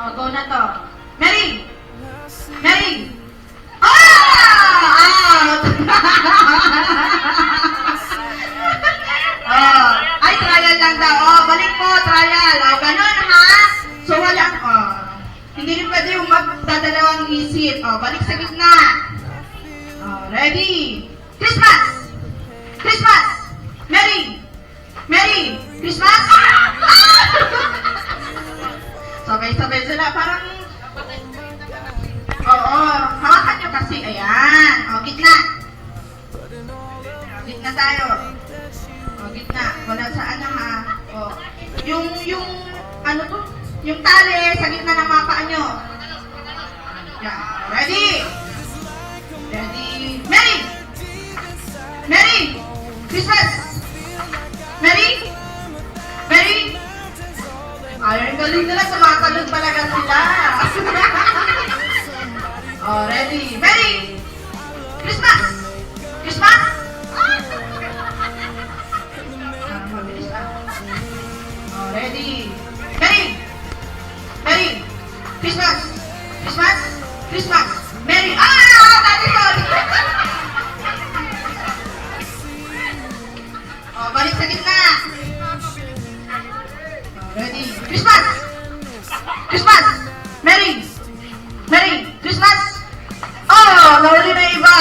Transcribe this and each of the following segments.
Oh, go na to. Mary! Mary! Ah! Oh, ay, trial lang daw. Oh, balik po, trial. Oh, ganun ha. So, walang, hindi rin pwede yung magdadalawang isip. Oh, balik sa gitna. Oh, ready? Christmas! Christmas! Mary! Mary! Christmas! Sabay-sabay sila. Parang, oo, hawakan nyo kasi. Ayan. O, gitna. Gitna tayo. O, gitna. Wala sa ano ha. O, yung, ano to? Yung tali sa gitna ng mga paa nyo. Yan. Ready? Ready? Mary! Mary! Christmas! Mary! Mary! Ay, ang galing nila. Sumakalod talaga sila. Oh, ready? Mary! Christmas! Christmas! Mabilis lang. Oh, ready? Mary! Mary! Christmas! Christmas! Christmas! Mary! Sorry! Oh, balik sa gitna. Oh, ready? Christmas! Christmas! Mary! Mary! Christmas! Oh! Nauli na iba!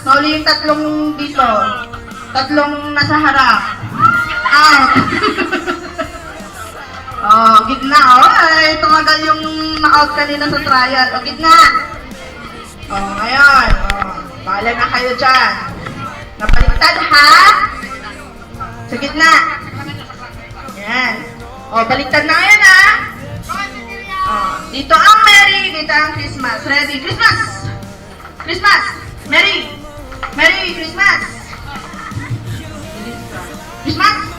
Nauli yung tatlong dito. Tatlong nasa harap. Out! Oh, gitna. Oh, ay, tumagal yung na-out kanina sa trial. Oh, gitna. Oh, ngayon. Oh, bahala na kayo dyan. Napaliktad, ha? Sa gitna. Yan. Oh, baliktad na ngayon, ha? Oh, dito ang Mary, dito ang Christmas. Ready? Christmas! Christmas! Mary! Mary, Christmas! Christmas!